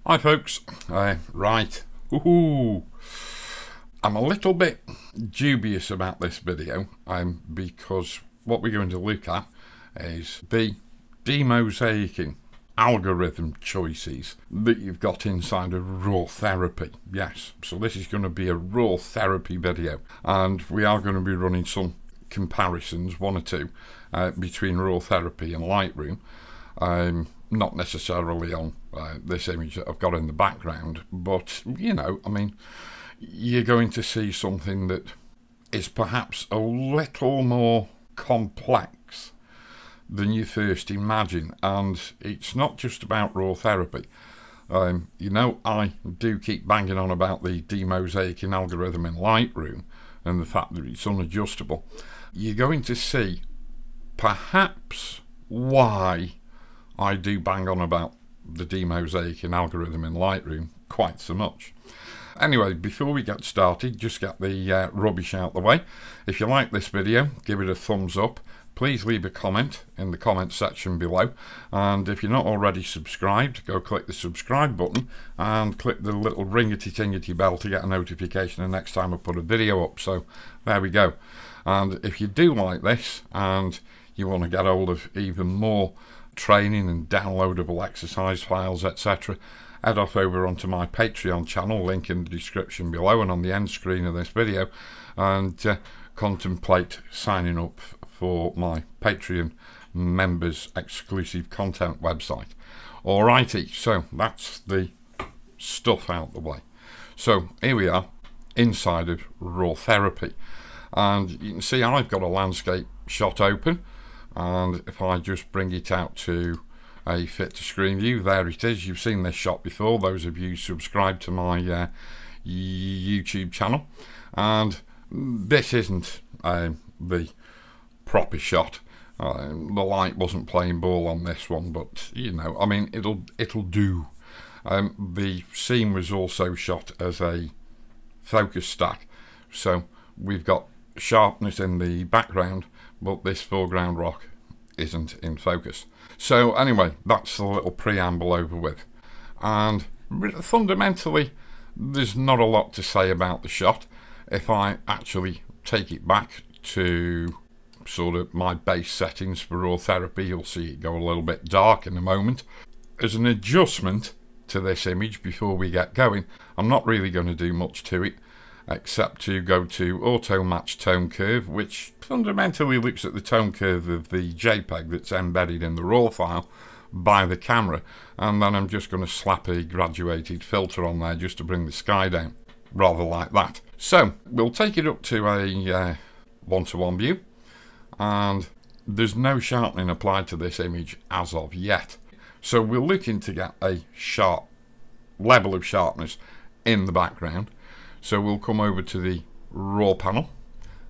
Hi folks, right, I'm a little bit dubious about this video because what we're going to look at is the demosaicing algorithm choices that you've got inside of Rawtherapee. Yes, so this is going to be a Rawtherapee video, and we are going to be running some comparisons, one or two, between Rawtherapee and Lightroom. Not necessarily on this image that I've got in the background, but you know, I mean, you're going to see something that is perhaps a little more complex than you first imagine, and it's not just about Rawtherapee. You know, I do keep banging on about the demosaicing algorithm in Lightroom and the fact that it's unadjustable. You're going to see perhaps why I do bang on about the demosaicing algorithm in Lightroom quite so much. Anyway, before we get started, just get the rubbish out the way. If you like this video, give it a thumbs up. Please leave a comment in the comment section below, and if you're not already subscribed, go click the subscribe button and click the little ringety-tingety bell to get a notification the next time I put a video up. So there we go. And if you do like this and you want to get hold of even more training and downloadable exercise files, etc., head off over onto my Patreon channel, link in the description below and on the end screen of this video, and contemplate signing up for my Patreon members exclusive content website. Alrighty, so that's the stuff out the way. So here we are inside of Rawtherapee, and you can see I've got a landscape shot open, and if I just bring it out to a fit to screen view, there it is. You've seen this shot before, those of you subscribed to my YouTube channel, and this isn't the proper shot. The light wasn't playing ball on this one, but you know, I mean, it'll do. The scene was also shot as a focus stack, so we've got sharpness in the background, but this foreground rock isn't in focus. So anyway, that's a little preamble over with, and fundamentally there's not a lot to say about the shot. If I actually take it back to sort of my base settings for Rawtherapee, you'll see it go a little bit dark in a moment. As an adjustment to this image before we get going, I'm not really going to do much to it except to go to auto match tone curve, which fundamentally looks at the tone curve of the JPEG that's embedded in the RAW file by the camera, and then I'm just going to slap a graduated filter on there just to bring the sky down, rather like that. So we'll take it up to a one-to-one view, and there's no sharpening applied to this image as of yet, so we're looking to get a sharp level of sharpness in the background. So we'll come over to the raw panel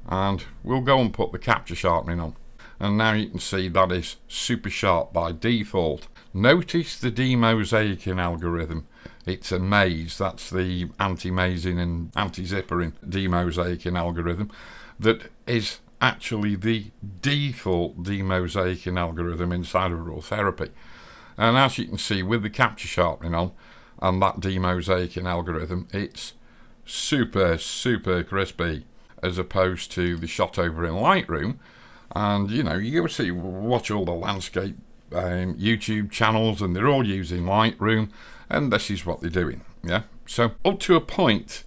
and we'll go and put the capture sharpening on, and now you can see that is super sharp by default. Notice the demosaicing algorithm, it's a maze, that's the anti-mazing and anti-zippering demosaicing algorithm that is actually the default demosaicing algorithm inside of Rawtherapee. And as you can see, with the capture sharpening on and that demosaicing algorithm, it's super crispy as opposed to the shot over in Lightroom. And you know, you see, watch all the landscape YouTube channels and they're all using Lightroom, and this is what they're doing. Yeah, so up to a point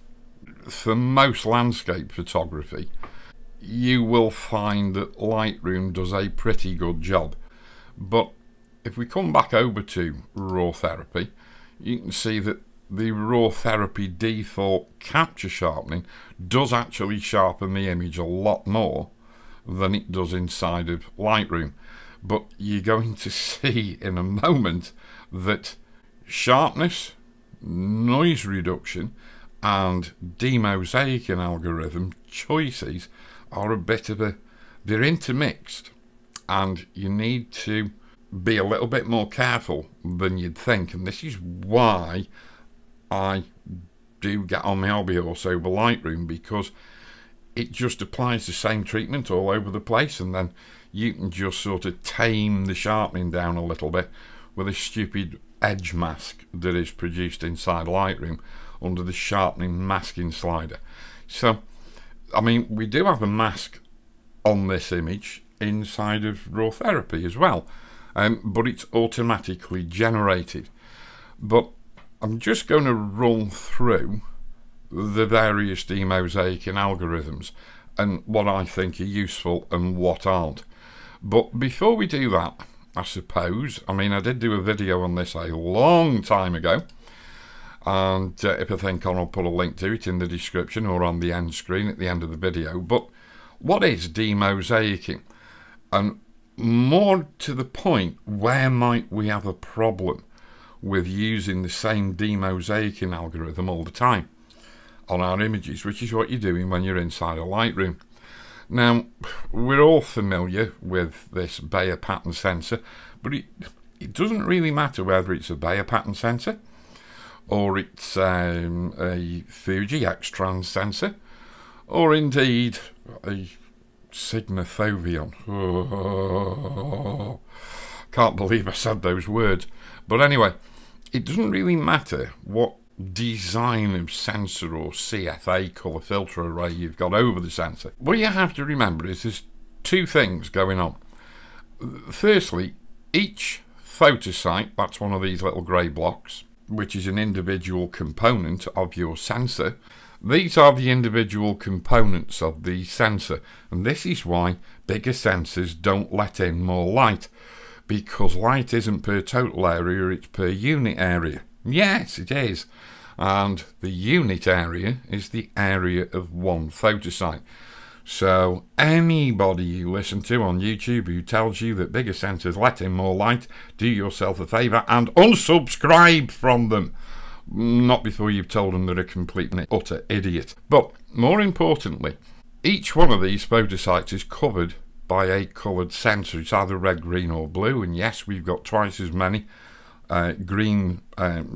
for most landscape photography you will find that Lightroom does a pretty good job, but if we come back over to Rawtherapee, you can see that the Rawtherapee default capture sharpening does actually sharpen the image a lot more than it does inside of Lightroom. But you're going to see in a moment that sharpness, noise reduction and demosaicing algorithm choices are a bit of a, they're intermixed, and you need to be a little bit more careful than you'd think. And this is why I do get on my hobby horse over Lightroom, because it just applies the same treatment all over the place, and then you can just sort of tame the sharpening down a little bit with a stupid edge mask that is produced inside Lightroom under the Sharpening Masking slider. So, I mean, we do have a mask on this image inside of Rawtherapee as well, but it's automatically generated. But I'm just going to run through the various demosaicing algorithms and what I think are useful and what aren't. But before we do that, I suppose, I mean, I did do a video on this a long time ago, and if I think on, I'll put a link to it in the description or on the end screen at the end of the video. But what is demosaicing? And more to the point, where might we have a problem with using the same demosaicing algorithm all the time on our images, which is what you're doing when you're inside a Lightroom. Now, we're all familiar with this Bayer pattern sensor, but it doesn't really matter whether it's a Bayer pattern sensor or it's a Fuji X-Trans sensor, or indeed a Signathovion. Oh, can't believe I said those words. But anyway, it doesn't really matter what design of sensor or CFA colour filter array you've got over the sensor. What you have to remember is there's two things going on. Firstly, each photosite, that's one of these little grey blocks, which is an individual component of your sensor. These are the individual components of the sensor, and this is why bigger sensors don't let in more light, because light isn't per total area, it's per unit area. Yes, it is. And the unit area is the area of one photosite. So anybody you listen to on YouTube who tells you that bigger sensors let in more light, do yourself a favour and unsubscribe from them. Not before you've told them they're a complete and utter idiot. But more importantly, each one of these photosites is covered by a coloured sensor. It's either red, green or blue, and yes, we've got twice as many green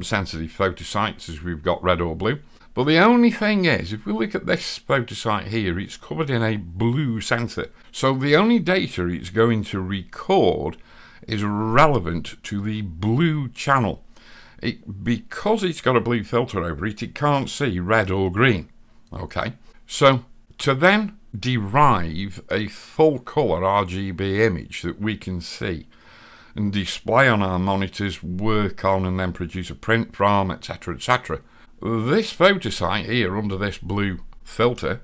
sensitive photosites as we've got red or blue. But the only thing is, if we look at this photosite here, it's covered in a blue sensor. So the only data it's going to record is relevant to the blue channel. Because it's got a blue filter over it, it can't see red or green. Okay, so to then derive a full colour RGB image that we can see and display on our monitors, work on and then produce a print from, etc, etc, this photosite here under this blue filter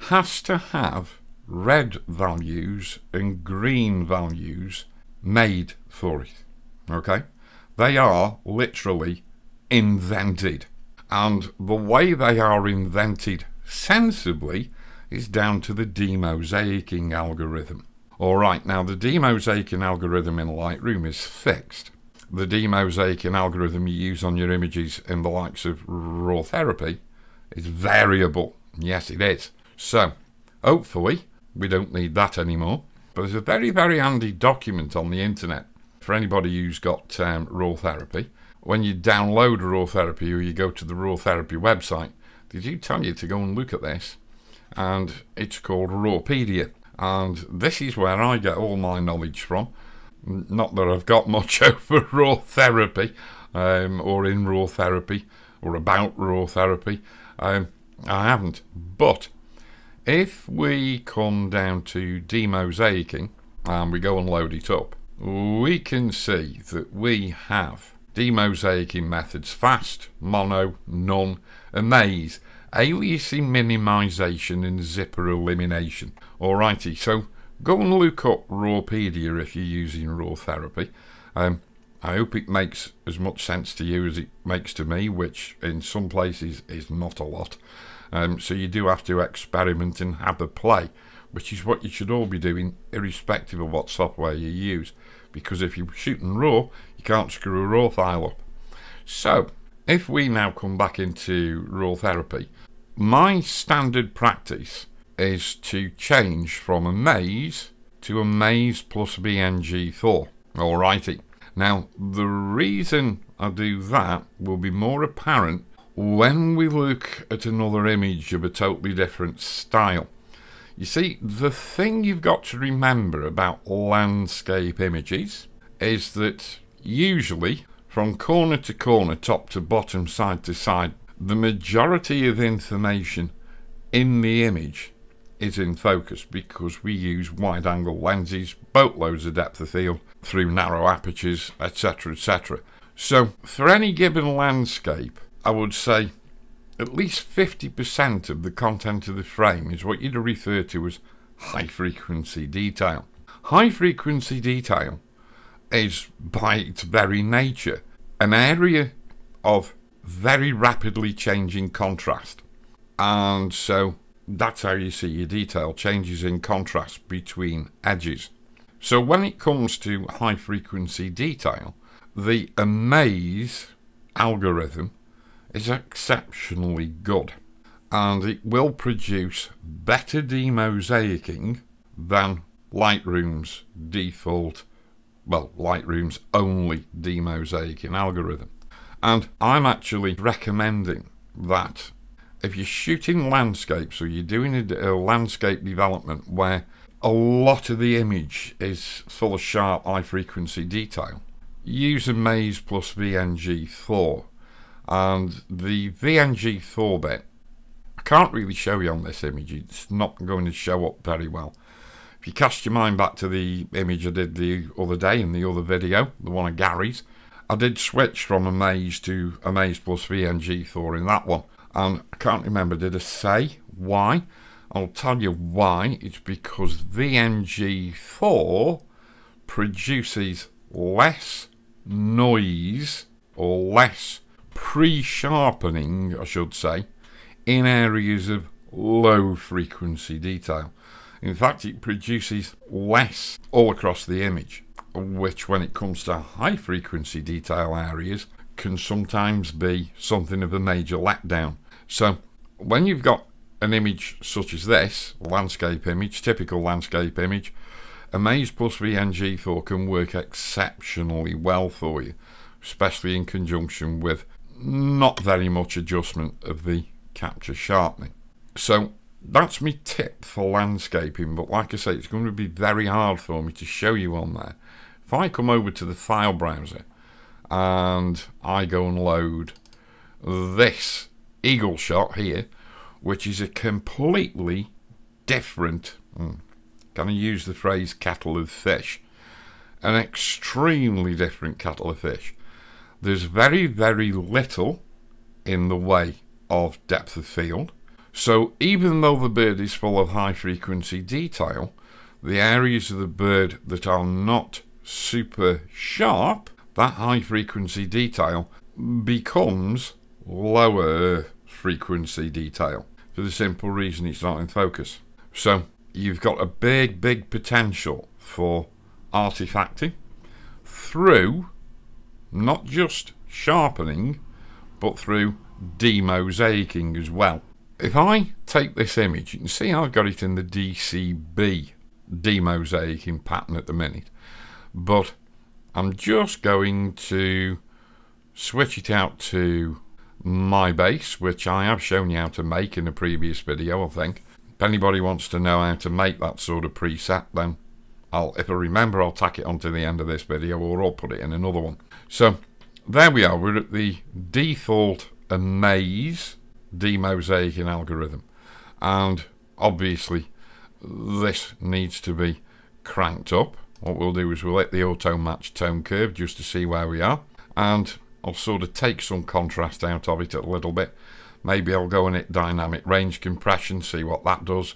has to have red values and green values made for it. Okay, they are literally invented, and the way they are invented sensibly is down to the demosaicing algorithm. Alright, now the demosaicing algorithm in Lightroom is fixed. The demosaicing algorithm you use on your images in the likes of Rawtherapee is variable. Yes, it is. So, hopefully, we don't need that anymore. But there's a very, very handy document on the internet for anybody who's got Rawtherapee. When you download Rawtherapee or you go to the Rawtherapee website, they do tell you to go and look at this. And it's called Rawpedia. And this is where I get all my knowledge from. Not that I've got much over Rawtherapee, or in Rawtherapee, or about Rawtherapee. I haven't. But if we come down to demosaicing, and we go and load it up, we can see that we have demosaicing methods: fast, mono, none, amaze, aliasing minimization and zipper elimination. Alrighty, so go and look up Rawpedia if you're using Rawtherapee. I hope it makes as much sense to you as it makes to me, which in some places is not a lot. So you do have to experiment and have a play, which is what you should all be doing irrespective of what software you use, because if you're shooting RAW, you can't screw a RAW file up. So if we now come back into Rawtherapee, my standard practice is to change from amaze to amaze plus BNG4. Alrighty. Now, the reason I do that will be more apparent when we look at another image of a totally different style. You see, the thing you've got to remember about landscape images is that usually from corner to corner, top to bottom, side to side, the majority of information in the image is in focus because we use wide angle lenses, boatloads of depth of field through narrow apertures, etc, etc. So for any given landscape, I would say at least 50% of the content of the frame is what you'd refer to as high frequency detail. High frequency detail is by its very nature an area of very rapidly changing contrast, and so that's how you see your detail changes in contrast between edges. So when it comes to high frequency detail, the Amaze algorithm is exceptionally good, and it will produce better demosaicing than Lightroom's default, well, Lightroom's only demosaicing algorithm. And I'm actually recommending that if you're shooting landscapes or you're doing a landscape development where a lot of the image is full of sharp high frequency detail, use Amaze plus VNG4. And the VNG4 bit, I can't really show you on this image, it's not going to show up very well. If you cast your mind back to the image I did the other day in the other video, the one of Gary's, I did switch from Amaze to Amaze plus VNG4 in that one. And I can't remember, did I say why? I'll tell you why. It's because VNG4 produces less noise, or less pre-sharpening, I should say, in areas of low frequency detail. In fact, it produces less all across the image, which when it comes to high frequency detail areas can sometimes be something of a major letdown. So when you've got an image such as this, landscape image, typical landscape image, Amaze plus VNG4 can work exceptionally well for you, especially in conjunction with not very much adjustment of the capture sharpening. So that's my tip for landscaping, but like I say, it's going to be very hard for me to show you on there. If I come over to the file browser and I go and load this eagle shot here, which is a completely different, can I use the phrase kettle of fish? An extremely different kettle of fish. There's very, very little in the way of depth of field. So even though the bird is full of high frequency detail, the areas of the bird that are not super sharp, that high frequency detail becomes lower frequency detail for the simple reason it's not in focus. So you've got a big, big potential for artifacting through not just sharpening, but through demosaicing as well. If I take this image, you can see I've got it in the Dcb demosaicing pattern at the minute, but I'm just going to switch it out to my base, which I have shown you how to make in a previous video, I think. If anybody wants to know how to make that sort of preset, then if I remember, I'll tack it onto the end of this video, or I'll put it in another one. So there we are, we're at the default Amaze demosaicing algorithm, and obviously this needs to be cranked up. What we'll do is we'll hit the auto match tone curve just to see where we are, and I'll sort of take some contrast out of it a little bit. Maybe I'll go and hit dynamic range compression, see what that does.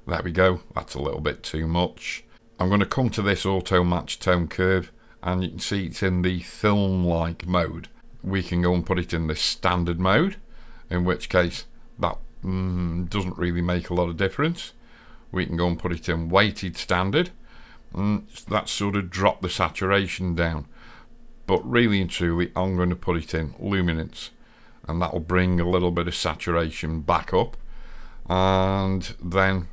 There we go, that's a little bit too much. I'm going to come to this auto match tone curve, and you can see it's in the film like mode. We can go and put it in the standard mode, in which case that doesn't really make a lot of difference. We can go and put it in weighted standard, and that sort of drop the saturation down. But really and truly, I'm going to put it in luminance, and that will bring a little bit of saturation back up. And then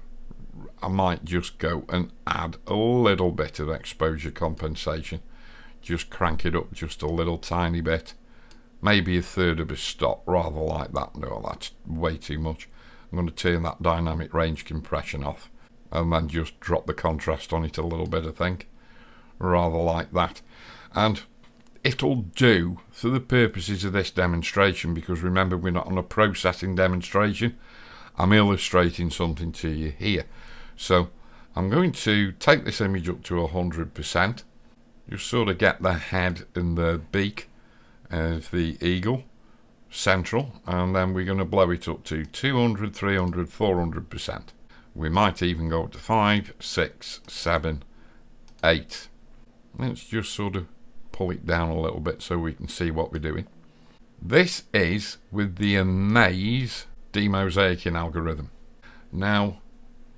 I might just go and add a little bit of exposure compensation, just crank it up just a little tiny bit, maybe a third of a stop, rather like that. No, that's way too much. I'm going to turn that dynamic range compression off, and then just drop the contrast on it a little bit, I think, rather like that. And it'll do for the purposes of this demonstration, because remember, we're not on a processing demonstration. I'm illustrating something to you here. So I'm going to take this image up to 100%. You sort of get the head and the beak of the eagle central, and then we're going to blow it up to 200, 300, 400%. We might even go up to 5, 6, 7, 8. Let's just sort of pull it down a little bit so we can see what we're doing. This is with the Amaze demosaicing algorithm. Now,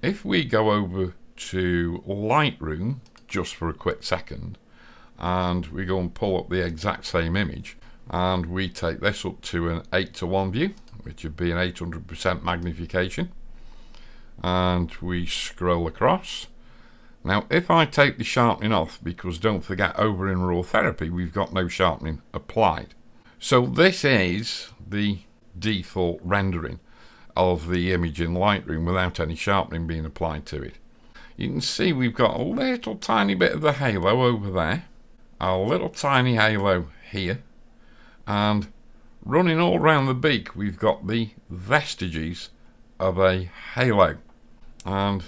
if we go over to Lightroom just for a quick second, and we go and pull up the exact same image, and we take this up to an 8:1 view, which would be an 800% magnification, and we scroll across. Now, if I take the sharpening off, because don't forget, over in Rawtherapee we've got no sharpening applied. So this is the default rendering of the image in Lightroom without any sharpening being applied to it. You can see we've got a little tiny bit of the halo over there, a little tiny halo here, and running all around the beak we've got the vestiges of a halo. And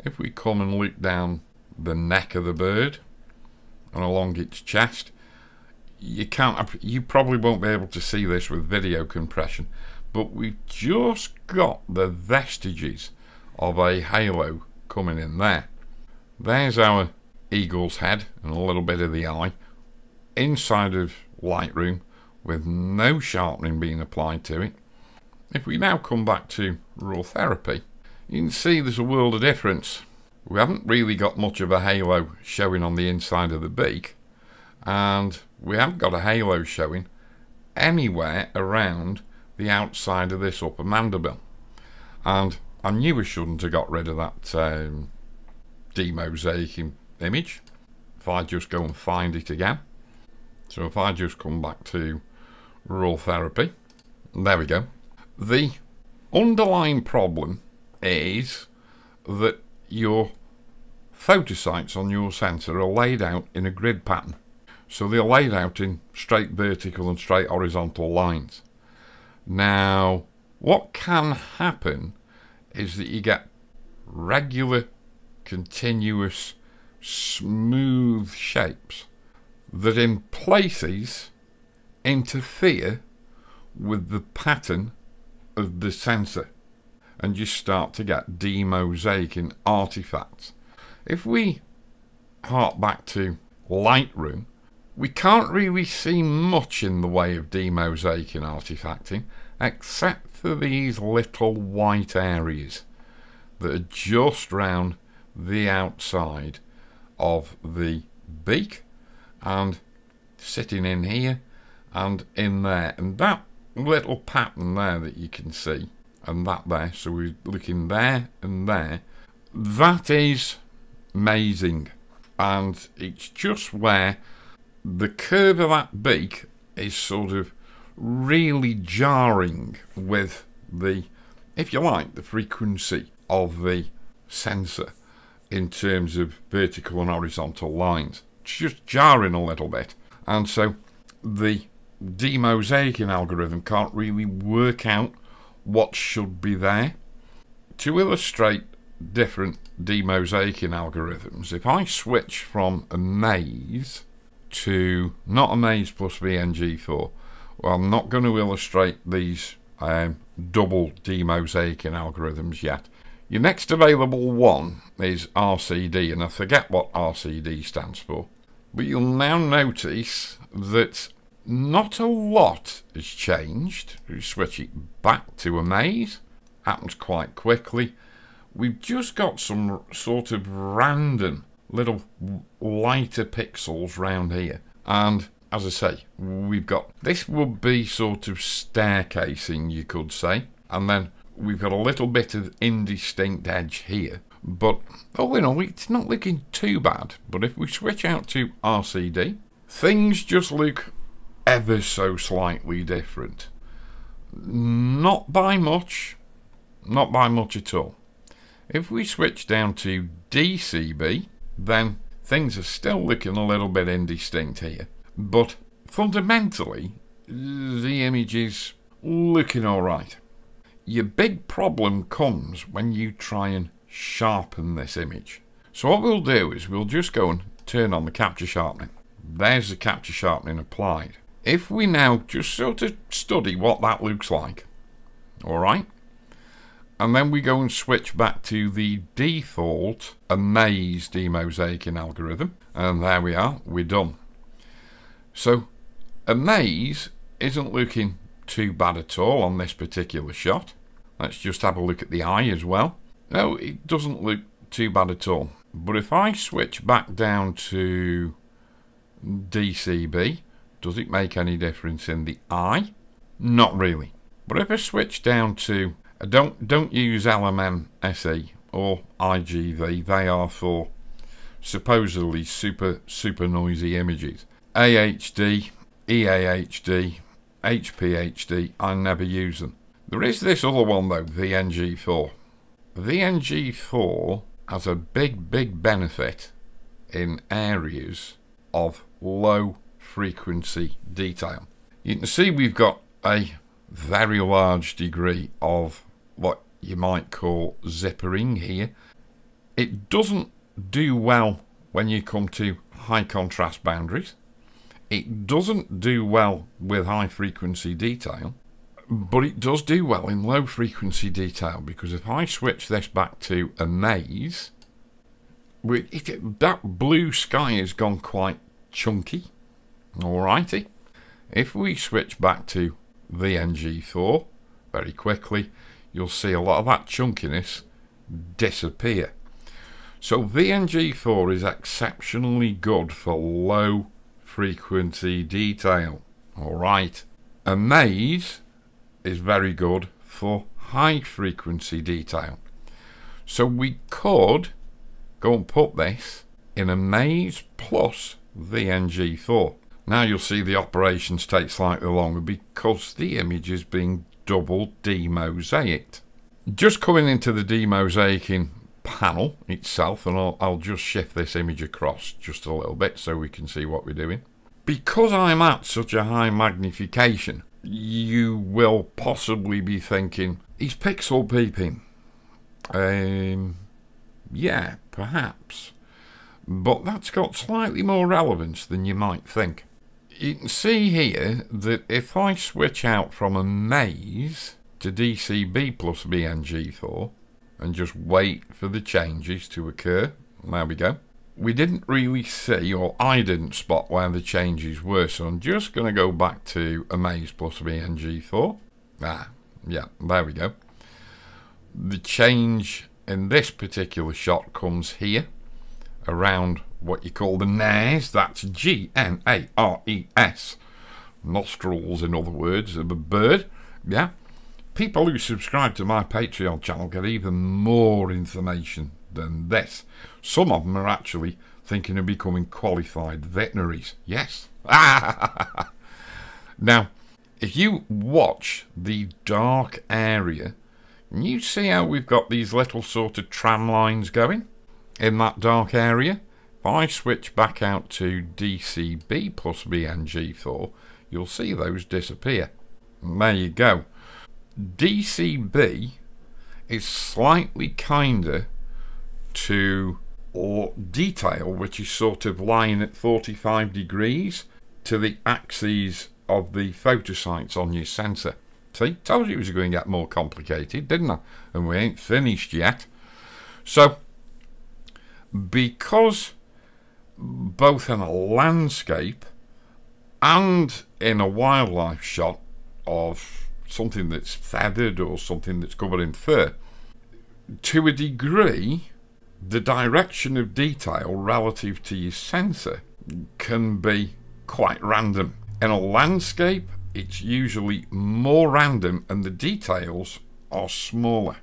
if we come and look down the neck of the bird and along its chest, you probably won't be able to see this with video compression, but we've just got the vestiges of a halo coming in there. There's our eagle's head and a little bit of the eye inside of Lightroom with no sharpening being applied to it. If we now come back to Rawtherapee, you can see there's a world of difference. We haven't really got much of a halo showing on the inside of the beak, and we haven't got a halo showing anywhere around the outside of this upper mandible. And I knew I shouldn't have got rid of that demosaicing image. If I just go and find it again. So if I just come back to Rawtherapee, there we go. The underlying problem is that your photosites on your sensor are laid out in a grid pattern. So they're laid out in straight vertical and straight horizontal lines. Now, what can happen is that you get regular, continuous, smooth shapes that in places interfere with the pattern of the sensor, and you start to get demosaicing artifacts. If we hark back to Lightroom, we can't really see much in the way of demosaicing artifacting, except for these little white areas that are just round the outside of the beak and sitting in here and in there, and that little pattern there that you can see, and that there, so we're looking there and there, that is amazing, and it's just where the curve of that beak is sort of really jarring with the, if you like, the frequency of the sensor in terms of vertical and horizontal lines. It's just jarring a little bit, and so the demosaicing algorithm can't really work out what should be there. To illustrate different demosaicing algorithms, if I switch from Amaze to not Amaze plus VNG4, well, I'm not going to illustrate these double demosaicing algorithms yet. Your next available one is RCD, and I forget what RCD stands for, but you'll now notice that not a lot has changed. We switch it back to Amaze, happens quite quickly. We've just got some sort of random little lighter pixels round here, and as I say, we've got, this would be sort of staircasing, you could say, and then we've got a little bit of indistinct edge here, but all in all it's not looking too bad. But if we switch out to RCD, things just look ever so slightly different. Not by much at all. If we switch down to DCB, then things are still looking a little bit indistinct here, but fundamentally, the image is looking alright. Your big problem comes when you try and sharpen this image. So what we'll do is we'll just go and turn on the capture sharpening. There's the capture sharpening applied. If we now just sort of study what that looks like, alright, and then we go and switch back to the default Amaze demosaicing algorithm, and there we are, we're done. So Amaze isn't looking too bad at all on this particular shot. Let's just have a look at the eye as well. No, it doesn't look too bad at all. But if I switch back down to DCB, does it make any difference in the eye? Not really. But if I switch down to, don't use LMM SE or IGV, they are for supposedly super noisy images. AHD, EAHD, HPHD, I never use them. There is this other one though, VNG4. VNG4 has a big benefit in areas of low frequency detail. You can see we've got a very large degree of what you might call zippering here. It doesn't do well when you come to high contrast boundaries. It doesn't do well with high frequency detail, but it does do well in low frequency detail, because if I switch this back to Amaze, that blue sky has gone quite chunky. Alrighty. If we switch back to VNG4 very quickly, you'll see a lot of that chunkiness disappear. So VNG4 is exceptionally good for low frequency detail. Alright. Amaze is very good for high frequency detail. So we could go and put this in Amaze plus VNG4. Now you'll see the operations take slightly longer because the image is being double demosaiced. Just coming into the demosaicing panel itself, and I'll just shift this image across just a little bit so we can see what we're doing. Because I'm at such a high magnification, you will possibly be thinking, he's pixel peeping. Yeah, perhaps. But that's got slightly more relevance than you might think. You can see here that if I switch out from Amaze to DCB plus VNG4 and just wait for the changes to occur, there we go. We didn't really see, or I didn't spot where the changes were, so I'm just going to go back to Amaze plus VNG4. Yeah, there we go. The change in this particular shot comes here, around what you call the nares, that's G-N-A-R-E-S, nostrils in other words, of a bird. Yeah, people who subscribe to my Patreon channel get even more information than this. Some of them are actually thinking of becoming qualified veterinaries. Yes. Now, if you watch the dark area, can you see how we've got these little sort of tram lines going in that dark area? If I switch back out to DCB plus VNG4, you'll see those disappear. And there you go. DCB is slightly kinder to or detail, which is sort of lying at 45 degrees to the axes of the photosites on your sensor. See, told you it was going to get more complicated, didn't I? And we ain't finished yet. So, because both in a landscape and in a wildlife shot of something that's feathered or something that's covered in fur, to a degree, the direction of detail relative to your sensor can be quite random. In a landscape, it's usually more random and the details are smaller.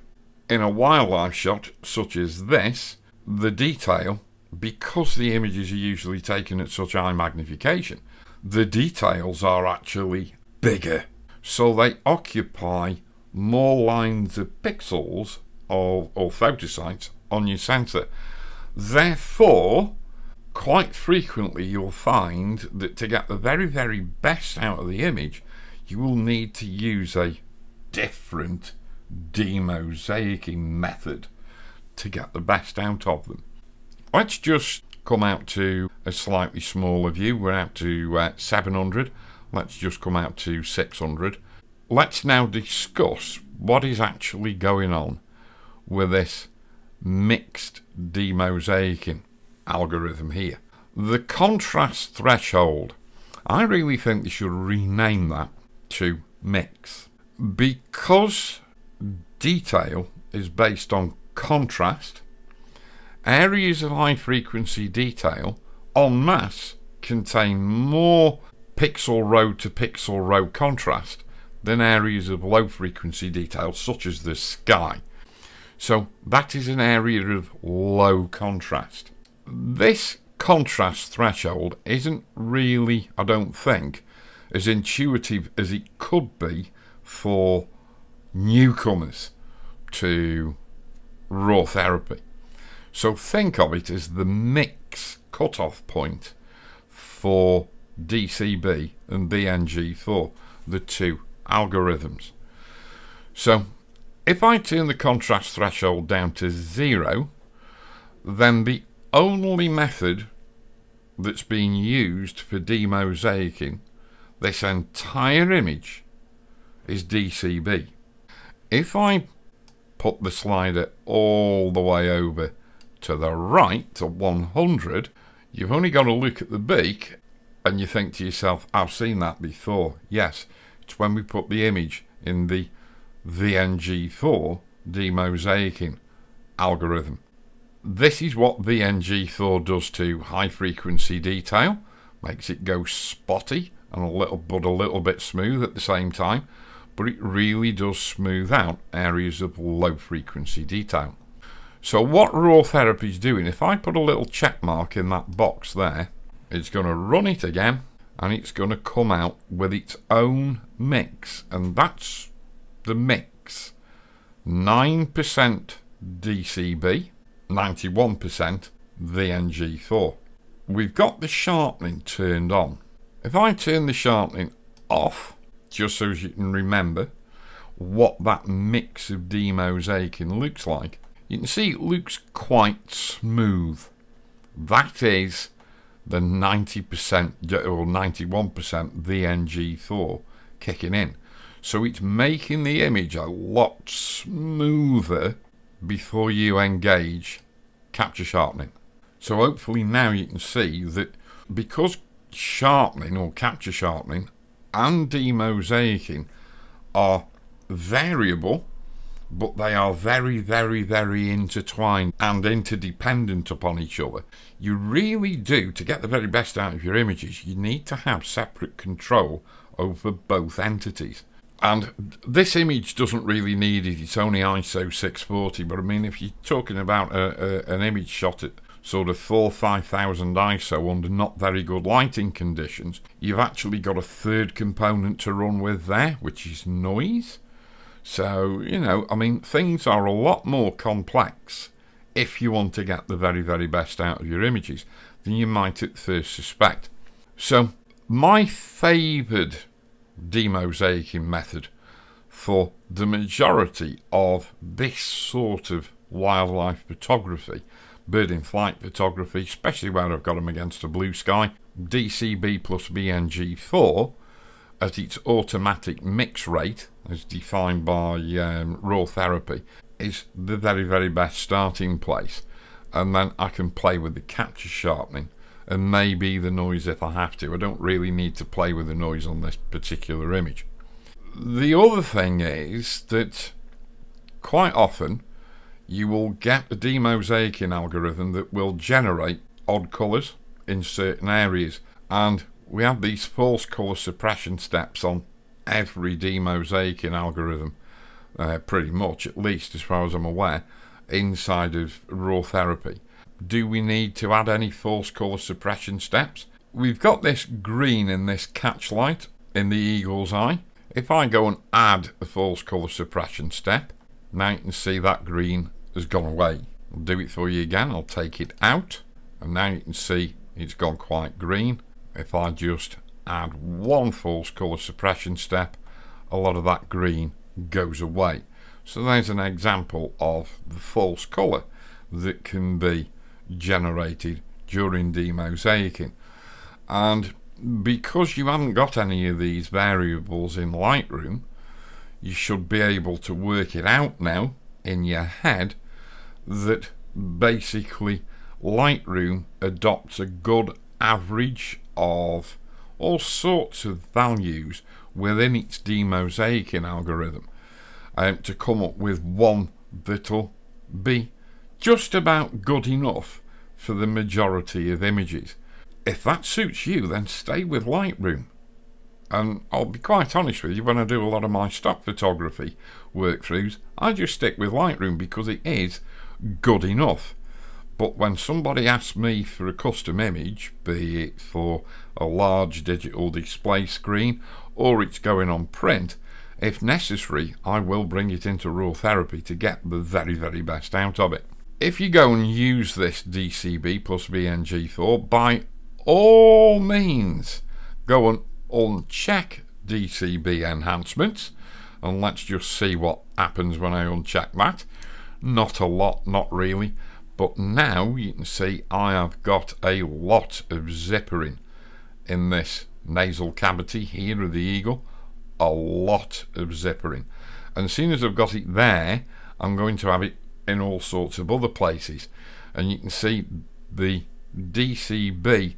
In a wildlife shot such as this, the detail, because the images are usually taken at such high magnification, the details are actually bigger. So they occupy more lines of pixels or photosites on your sensor. Therefore, quite frequently you'll find that to get the very, very best out of the image, you will need to use a different demosaicing method to get the best out of them. Let's just come out to a slightly smaller view. We're out to 700. Let's just come out to 600. Let's now discuss what is actually going on with this mixed demosaicing algorithm here. The contrast threshold, I really think they should rename that to mix, because detail is based on contrast. Areas of high frequency detail en masse contain more pixel row to pixel row contrast than areas of low frequency detail such as the sky. So that is an area of low contrast. This contrast threshold isn't really, I don't think, as intuitive as it could be for newcomers to Rawtherapee. So think of it as the mix cutoff point for DCB and BNG4, the two algorithms. So if I turn the contrast threshold down to 0, then the only method that's being used for demosaicing this entire image is DCB. If I put the slider all the way over to the right to 100, you've only got to look at the beak and you think to yourself, I've seen that before. Yes, it's when we put the image in the VNG4 demosaicing algorithm. This is what VNG4 does to high frequency detail, makes it go spotty and a little bit smooth at the same time, but it really does smooth out areas of low frequency detail. So what Rawtherapee is doing, if I put a little check mark in that box there, it's going to run it again and it's going to come out with its own mix, and that's the mix: 9% DCB, 91% VNG4. We've got the sharpening turned on. If I turn the sharpening off, just so you can remember what that mix of demosaicing looks like, you can see it looks quite smooth. That is the 90% or 91% VNG4 kicking in. So it's making the image a lot smoother before you engage capture sharpening. So hopefully now you can see that because sharpening or capture sharpening and demosaicing are variable, but they are very, very, very intertwined and interdependent upon each other. You really do, to get the very best out of your images, you need to have separate control over both entities. And this image doesn't really need it, it's only ISO 640, but I mean, if you're talking about an image shot at sort of 4,000–5,000 ISO under not very good lighting conditions, you've actually got a third component to run with there, which is noise. So, you know, I mean, things are a lot more complex if you want to get the very, very best out of your images than you might at first suspect. So, my favoured demosaicing method for the majority of this sort of wildlife photography, bird in flight photography, especially where I've got them against a blue sky, DCB plus BNG4 at its automatic mix rate, as defined by Rawtherapee, is the very, very best starting place. And then I can play with the capture sharpening and maybe the noise if I have to. I don't really need to play with the noise on this particular image. The other thing is that quite often you will get a demosaicing algorithm that will generate odd colours in certain areas, and we have these false colour suppression steps on every demosaicing algorithm, pretty much, at least as far as I'm aware, inside of Rawtherapee. Do we need to add any false colour suppression steps? We've got this green in this catch light in the eagle's eye. If I go and add a false colour suppression step, now you can see that green has gone away. I'll do it for you again. I'll take it out, and now you can see it's gone quite green. If I just add one false colour suppression step, a lot of that green goes away. So there's an example of the false colour that can be generated during demosaicing. And because you haven't got any of these variables in Lightroom, you should be able to work it out now in your head that basically Lightroom adopts a good average of all sorts of values within its demosaicing algorithm to come up with one that'll be just about good enough for the majority of images. If that suits you, then stay with Lightroom. And I'll be quite honest with you, when I do a lot of my stock photography workthroughs, I just stick with Lightroom because it is good enough. But when somebody asks me for a custom image, be it for a large digital display screen or it's going on print, if necessary, I will bring it into Rawtherapee to get the very, very best out of it. If you go and use this DCB plus BNG4, by all means, go and uncheck Dcb Enhancements, and let's just see what happens when I uncheck that. Not a lot, not really, but now you can see I have got a lot of zippering in this nasal cavity here of the eagle, a lot of zippering, and as soon as I've got it there, I'm going to have it in all sorts of other places, and you can see the Dcb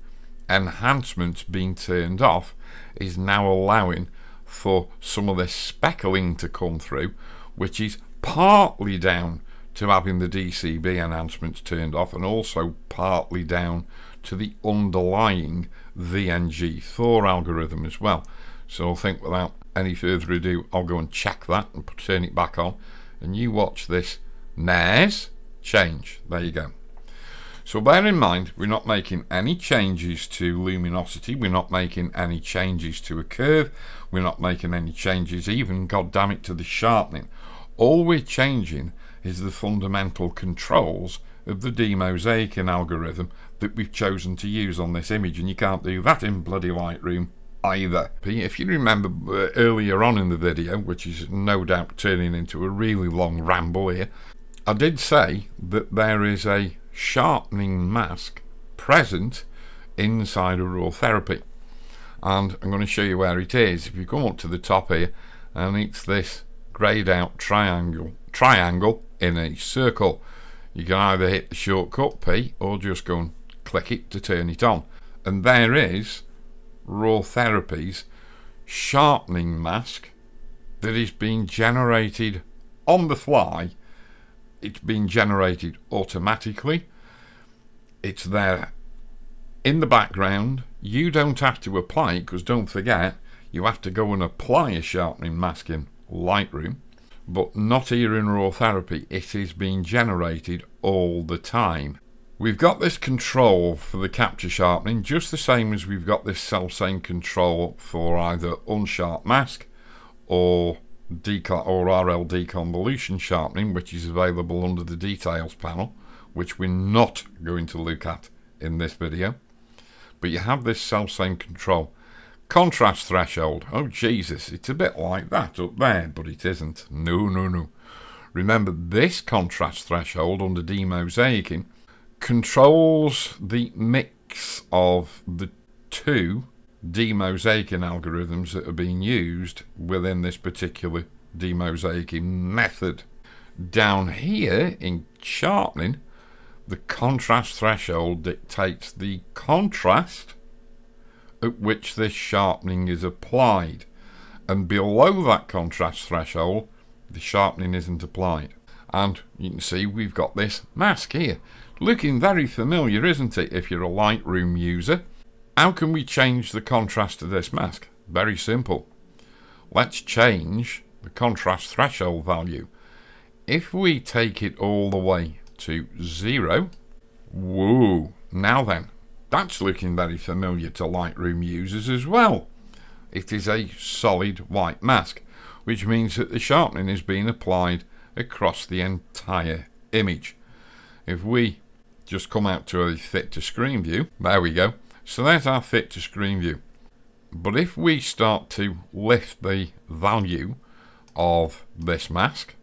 Enhancements being turned off is now allowing for some of this speckling to come through, which is partly down to having the Dcb Enhancements turned off and also partly down to the underlying VNG4 algorithm as well. So I think without any further ado, I'll go and check that and turn it back on, and you watch this NAS change. There you go. So bear in mind, we're not making any changes to luminosity, we're not making any changes to a curve, we're not making any changes even, goddammit, to the sharpening. All we're changing is the fundamental controls of the demosaicing algorithm that we've chosen to use on this image, and you can't do that in bloody Lightroom either. If you remember earlier on in the video, which is no doubt turning into a really long ramble here, I did say that there is a sharpening mask present inside of Rawtherapee, and I'm going to show you where it is. If you come up to the top here, and it's this greyed out triangle in a circle, you can either hit the shortcut P or just go and click it to turn it on, and there is Rawtherapee's sharpening mask that is being generated on the fly. It's been generated automatically. It's there in the background. You don't have to apply it, because don't forget, you have to go and apply a sharpening mask in Lightroom, but not here in Rawtherapee. It is being generated all the time. We've got this control for the capture sharpening, just the same as we've got this self-same control for either unsharp mask or RL deconvolution sharpening, which is available under the details panel, which we're not going to look at in this video. But you have this self-same control. Contrast threshold, oh Jesus, it's a bit like that up there, but it isn't. No. Remember, this contrast threshold under demosaicing controls the mix of the two demosaicing algorithms that are being used within this particular demosaicing method. Down here in sharpening, the contrast threshold dictates the contrast at which this sharpening is applied, and below that contrast threshold the sharpening isn't applied. And you can see we've got this mask here, looking very familiar, isn't it, if you're a Lightroom user? How can we change the contrast of this mask? Very simple. Let's change the contrast threshold value. If we take it all the way to 0, whoa, now then, that's looking very familiar to Lightroom users as well. It is a solid white mask, which means that the sharpening is being applied across the entire image. If we just come out to a fit to screen view. There we go. So there's our fit to screen view. But if we start to lift the value of this mask,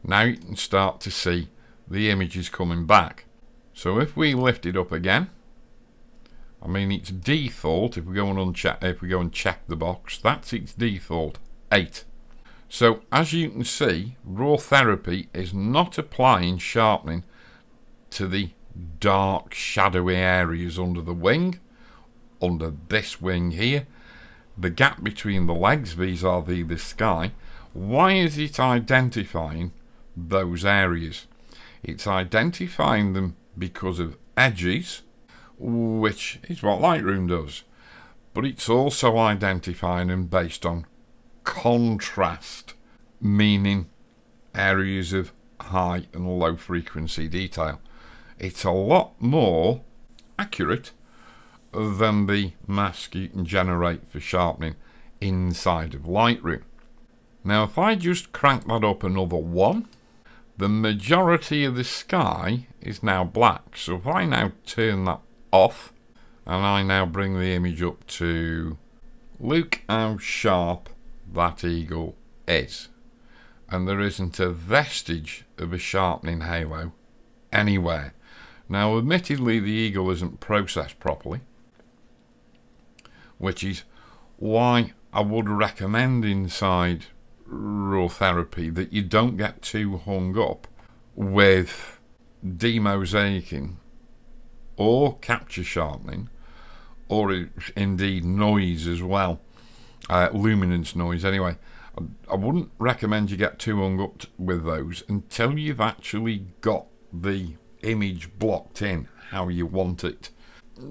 now you can start to see the images coming back. So if we lift it up again, I mean its default, if we go and check the box, that's its default 8. So as you can see, Rawtherapee is not applying sharpening to the dark shadowy areas under the wing, under this wing here, the gap between the legs vis-a-vis the sky. Why is it identifying those areas? It's identifying them because of edges, which is what Lightroom does, but it's also identifying them based on contrast, meaning areas of high and low frequency detail. It's a lot more accurate than the mask you can generate for sharpening inside of Lightroom. Now if I just crank that up another 1, the majority of the sky is now black. So if I now turn that off and I now bring the image up to look how sharp that eagle is, and there isn't a vestige of a sharpening halo anywhere. Now admittedly the eagle isn't processed properly, which is why I would recommend inside Rawtherapee that you don't get too hung up with demosaicing or capture sharpening, or indeed noise as well, luminance noise anyway. I wouldn't recommend you get too hung up with those until you've actually got the image blocked in how you want it.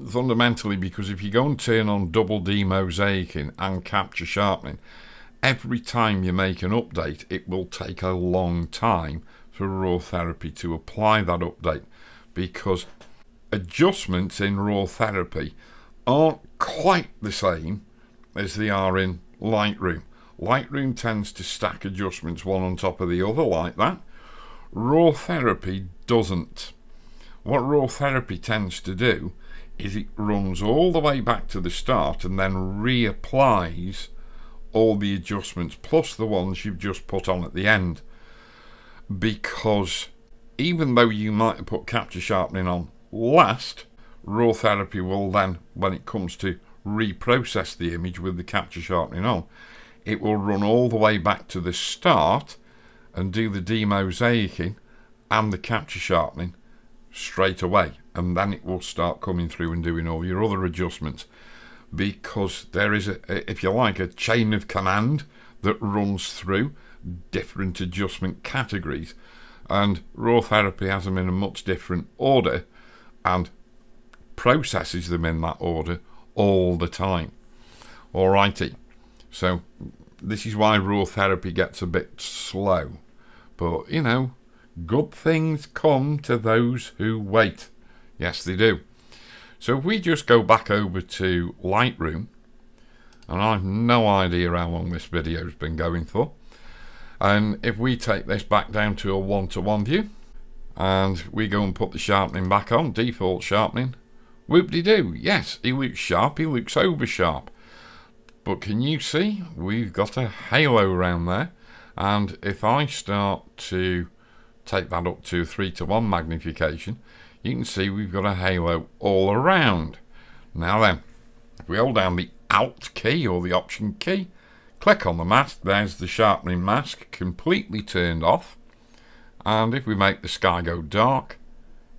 Fundamentally, because if you go and turn on double demosaicing and capture sharpening, every time you make an update, it will take a long time for Rawtherapee to apply that update, because adjustments in Rawtherapee aren't quite the same as they are in Lightroom. Lightroom tends to stack adjustments one on top of the other like that. Rawtherapee doesn't. What Rawtherapee tends to do is it runs all the way back to the start and then reapplies all the adjustments plus the ones you've just put on at the end, because even though you might have put capture sharpening on last, Rawtherapee will then, when it comes to reprocess the image with the capture sharpening on, it will run all the way back to the start and do the demosaicing and the capture sharpening straight away, and then it will start coming through and doing all your other adjustments, because there is if you like, a chain of command that runs through different adjustment categories, and Rawtherapee has them in a much different order and processes them in that order all the time. Alrighty, so this is why Rawtherapee gets a bit slow, but you know, good things come to those who wait. Yes, they do. So if we just go back over to Lightroom, and I've no idea how long this video's been going for, and if we take this back down to a 1:1 view and we go and put the sharpening back on, default sharpening, whoop-de-doo, yes, he looks sharp, he looks over sharp, but can you see we've got a halo around there? And if I start to take that up to 3:1 magnification, you can see we've got a halo all around. Now then, if we hold down the Alt key or the Option key, click on the mask, there's the sharpening mask completely turned off, and if we make the sky go dark,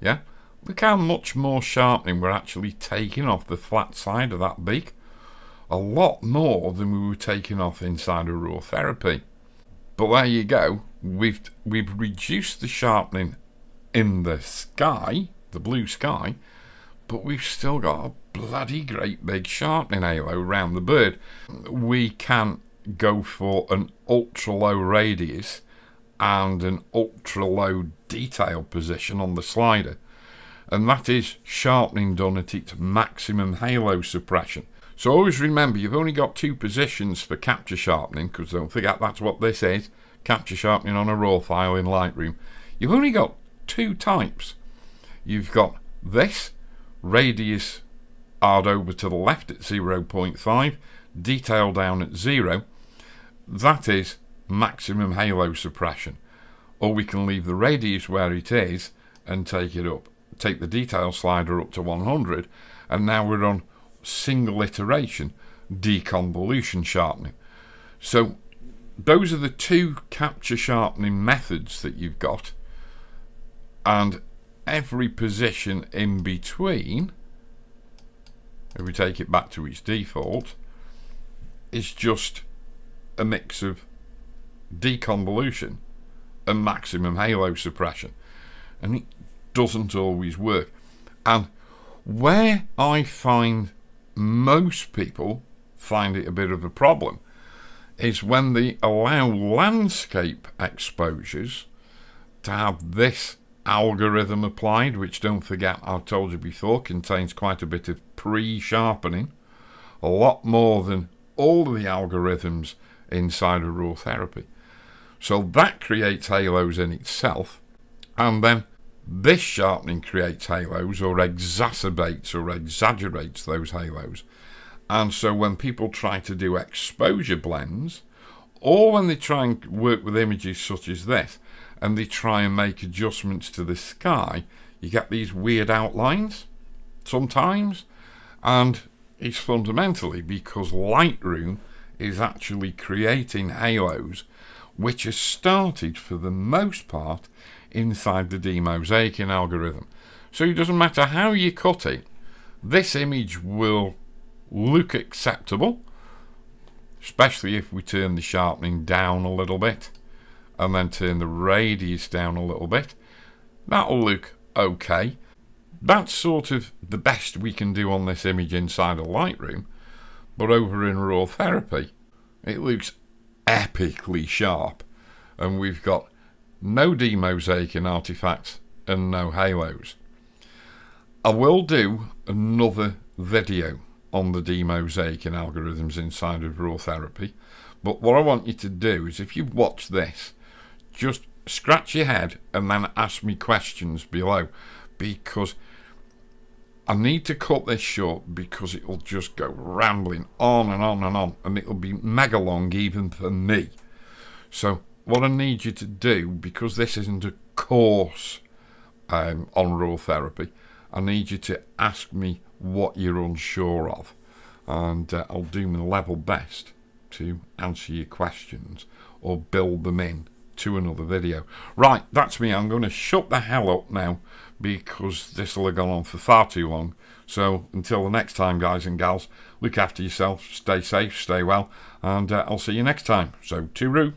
yeah, look how much more sharpening we're actually taking off the flat side of that beak. A lot more than we were taking off inside of Rawtherapee. But there you go, we've reduced the sharpening in the sky, the blue sky, but we've still got a bloody great big sharpening halo around the bird. We can go for an ultra low radius and an ultra low detail position on the slider, and that is sharpening done at its maximum halo suppression. So always remember, you've only got 2 positions for capture sharpening, because don't forget that's what this is, capture sharpening on a raw file in Lightroom. You've only got 2 types. You've got this radius hard over to the left at 0.5, detail down at 0, that is maximum halo suppression. Or we can leave the radius where it is and take the detail slider up to 100, and now we're on single iteration deconvolution sharpening. So those are the two capture sharpening methods that you've got, and every position in between, if we take it back to its default, is just a mix of deconvolution and maximum halo suppression, and it doesn't always work. And where I find most people find it a bit of a problem is when they allow landscape exposures to have this algorithm applied, which, don't forget, I've told you before, contains quite a bit of pre-sharpening, a lot more than all of the algorithms inside of Rawtherapee. So that creates halos in itself, and then this sharpening creates halos, or exacerbates or exaggerates those halos. And so when people try to do exposure blends, or when they try and work with images such as this, and they try and make adjustments to the sky, you get these weird outlines sometimes, and it's fundamentally because Lightroom is actually creating halos which are started for the most part inside the demosaicing algorithm. So it doesn't matter how you cut it, this image will look acceptable, especially if we turn the sharpening down a little bit and then turn the radius down a little bit. That'll look okay. That's sort of the best we can do on this image inside of Lightroom, but over in Rawtherapee it looks epically sharp, and we've got no demosaicing artifacts and no halos. I will do another video on the demosaicing algorithms inside of Rawtherapee, but what I want you to do is, if you've watched this, just scratch your head and then ask me questions below, because I need to cut this short, because it will just go rambling on and on and on, and it'll be mega long even for me. So what I need you to do, because this isn't a course on Rawtherapee, I need you to ask me what you're unsure of, and I'll do my level best to answer your questions or build them in to another video. Right, that's me. I'm going to shut the hell up now, because this will have gone on for far too long. So until the next time, guys and gals, look after yourself, stay safe, stay well, and I'll see you next time. So tooroo.